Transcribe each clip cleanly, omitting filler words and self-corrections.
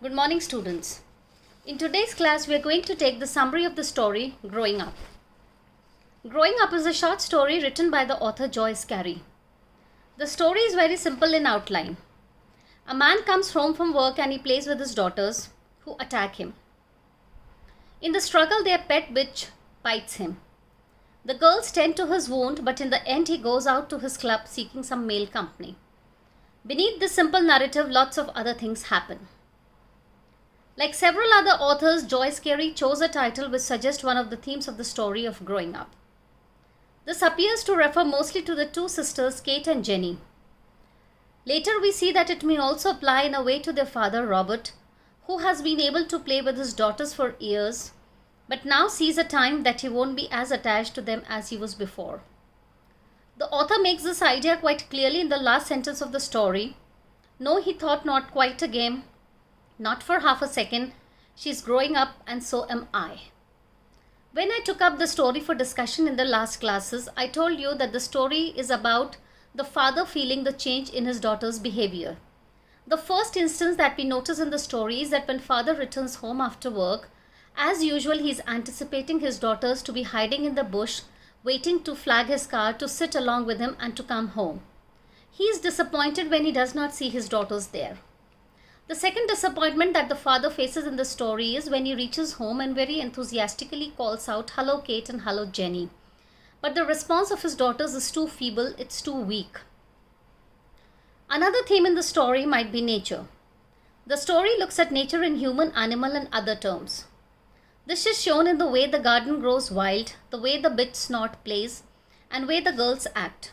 Good morning, students. In today's class, we are going to take the summary of the story Growing Up. Growing Up is a short story written by the author Joyce Carey. The story is very simple in outline. A man comes home from work and he plays with his daughters, who attack him. In the struggle, their pet bitch bites him. The girls tend to his wound, but in the end, he goes out to his club seeking some male company. Beneath this simple narrative, lots of other things happen. Like several other authors, Joyce Carey chose a title which suggests one of the themes of the story of growing up. This appears to refer mostly to the two sisters, Kate and Jenny. Later we see that it may also apply in a way to their father, Robert, who has been able to play with his daughters for years, but now sees a time that he won't be as attached to them as he was before. The author makes this idea quite clearly in the last sentence of the story. No, he thought not quite a game. Not for half a second. She's growing up and so am I. When I took up the story for discussion in the last classes, I told you that the story is about the father feeling the change in his daughter's behavior. The first instance that we notice in the story is that when father returns home after work, as usual he is anticipating his daughters to be hiding in the bush, waiting to flag his car to sit along with him and to come home. He is disappointed when he does not see his daughters there. The second disappointment that the father faces in the story is when he reaches home and very enthusiastically calls out, "Hello Kate" and "Hello Jenny." But the response of his daughters is too feeble, it's too weak. Another theme in the story might be nature. The story looks at nature in human, animal and other terms. This is shown in the way the garden grows wild, the way the bit snort plays, and way the girls act.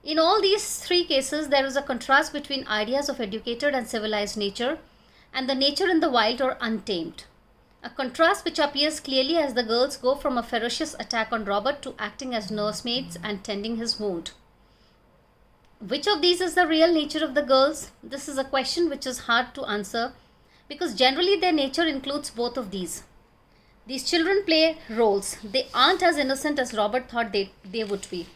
In all these three cases, there is a contrast between ideas of educated and civilized nature and the nature in the wild or untamed. A contrast which appears clearly as the girls go from a ferocious attack on Robert to acting as nursemaids and tending his wound. Which of these is the real nature of the girls? This is a question which is hard to answer because generally their nature includes both of these. These children play roles. They aren't as innocent as Robert thought they would be.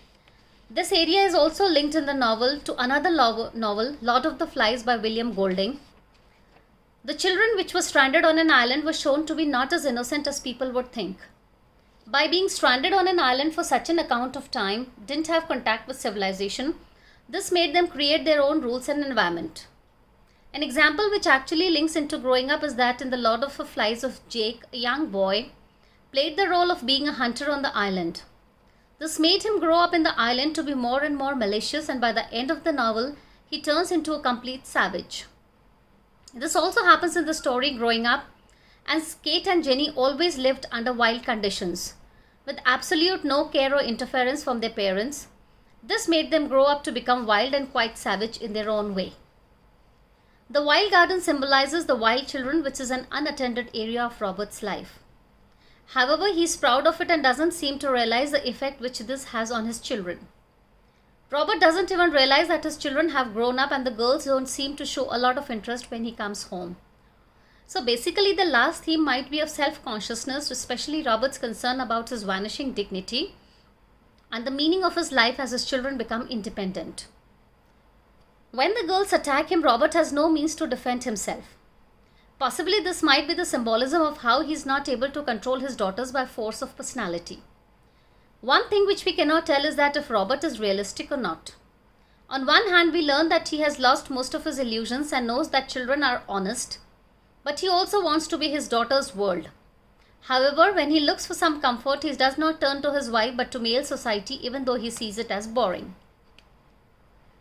This area is also linked in the novel to another novel, Lord of the Flies by William Golding. The children which were stranded on an island were shown to be not as innocent as people would think. By being stranded on an island for such an amount of time, didn't have contact with civilization, this made them create their own rules and environment. An example which actually links into growing up is that in the Lord of the Flies of Jake, a young boy, played the role of being a hunter on the island. This made him grow up in the island to be more and more malicious, and by the end of the novel, he turns into a complete savage. This also happens in the story Growing Up, as Kate and Jenny always lived under wild conditions, with absolute no care or interference from their parents. This made them grow up to become wild and quite savage in their own way. The wild garden symbolizes the wild children, which is an unattended area of Robert's life. However, he is proud of it and doesn't seem to realize the effect which this has on his children. Robert doesn't even realize that his children have grown up, and the girls don't seem to show a lot of interest when he comes home. So basically the last theme might be of self-consciousness, especially Robert's concern about his vanishing dignity and the meaning of his life as his children become independent. When the girls attack him, Robert has no means to defend himself. Possibly this might be the symbolism of how he is not able to control his daughters by force of personality. One thing which we cannot tell is that if Robert is realistic or not. On one hand, we learn that he has lost most of his illusions and knows that children are honest, but he also wants to be his daughter's world. However, when he looks for some comfort, he does not turn to his wife but to male society, even though he sees it as boring.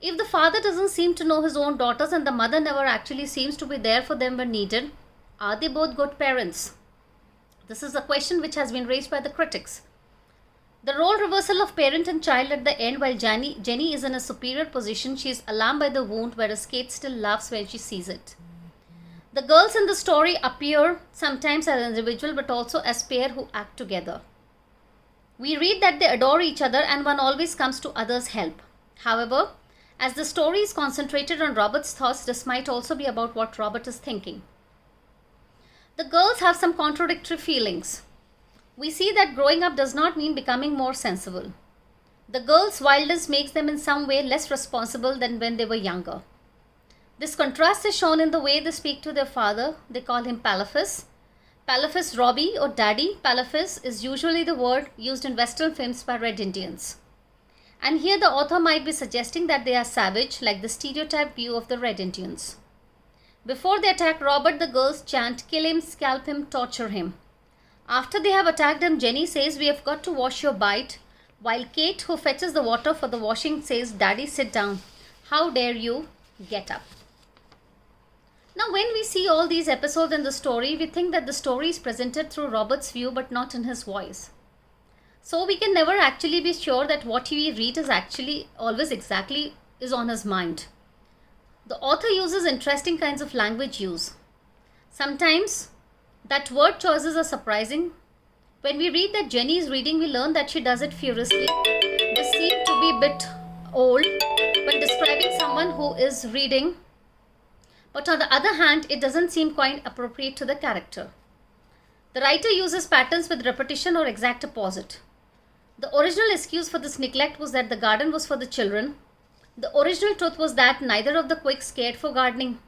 If the father doesn't seem to know his own daughters and the mother never actually seems to be there for them when needed, are they both good parents? This is a question which has been raised by the critics. The role reversal of parent and child at the end, while Jenny is in a superior position, she is alarmed by the wound, whereas Kate still laughs when she sees it. The girls in the story appear sometimes as individual but also as pair who act together. We read that they adore each other and one always comes to others' help. However, as the story is concentrated on Robert's thoughts, this might also be about what Robert is thinking. The girls have some contradictory feelings. We see that growing up does not mean becoming more sensible. The girls' wildness makes them in some way less responsible than when they were younger. This contrast is shown in the way they speak to their father. They call him Palaphus. Palaphus Robbie or Daddy. Palaphus is usually the word used in Western films by Red Indians. And here the author might be suggesting that they are savage, like the stereotype view of the Red Indians. Before they attack Robert, the girls chant, "Kill him, scalp him, torture him." After they have attacked him, Jenny says, "We have got to wash your bite," while Kate, who fetches the water for the washing, says, "Daddy, sit down. How dare you? Get up." Now, when we see all these episodes in the story, we think that the story is presented through Robert's view but not in his voice. So we can never actually be sure that what we read is actually always exactly is on his mind. The author uses interesting kinds of language use. Sometimes that word choices are surprising. When we read that Jenny is reading, we learn that she does it furiously. This seems to be a bit old when describing someone who is reading. But on the other hand, it doesn't seem quite appropriate to the character. The writer uses patterns with repetition or exact opposite. The original excuse for this neglect was that the garden was for the children. The original truth was that neither of the Quicks cared for gardening.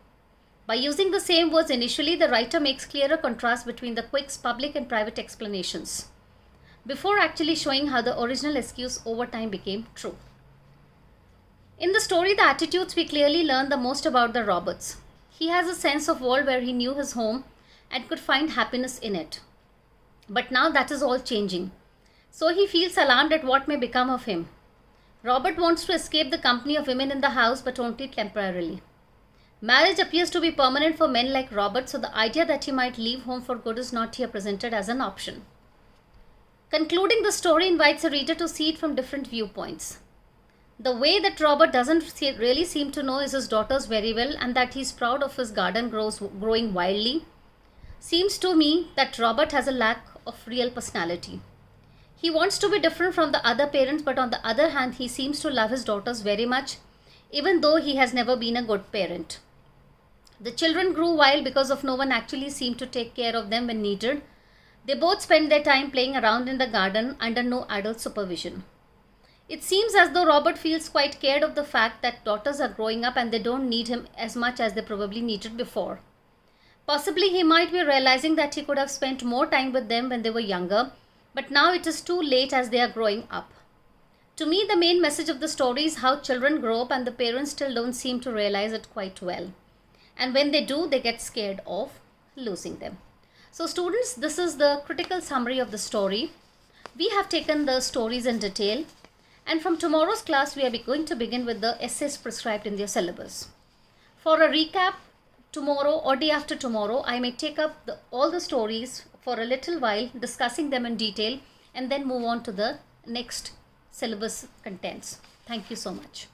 By using the same words initially, the writer makes clearer contrast between the Quicks' public and private explanations, before actually showing how the original excuse over time became true. In the story, the attitudes we clearly learn the most about the Roberts. He has a sense of world where he knew his home and could find happiness in it. But now that is all changing. So he feels alarmed at what may become of him. Robert wants to escape the company of women in the house, but only temporarily. Marriage appears to be permanent for men like Robert, so the idea that he might leave home for good is not here presented as an option. Concluding, the story invites a reader to see it from different viewpoints. The way that Robert doesn't really seem to know is his daughters very well, and that he's proud of his garden growing wildly, seems to me that Robert has a lack of real personality. He wants to be different from the other parents, but on the other hand, he seems to love his daughters very much, even though he has never been a good parent. The children grew wild because of no one actually seemed to take care of them when needed. They both spent their time playing around in the garden under no adult supervision. It seems as though Robert feels quite scared of the fact that daughters are growing up and they don't need him as much as they probably needed before. Possibly he might be realizing that he could have spent more time with them when they were younger, but now it is too late as they are growing up. To me, the main message of the story is how children grow up and the parents still don't seem to realize it quite well. And when they do, they get scared of losing them. So students, this is the critical summary of the story. We have taken the stories in detail. And from tomorrow's class, we are going to begin with the essays prescribed in their syllabus. For a recap, tomorrow or day after tomorrow, I may take up all the stories for a little while, discussing them in detail, and then move on to the next syllabus contents. Thank you so much.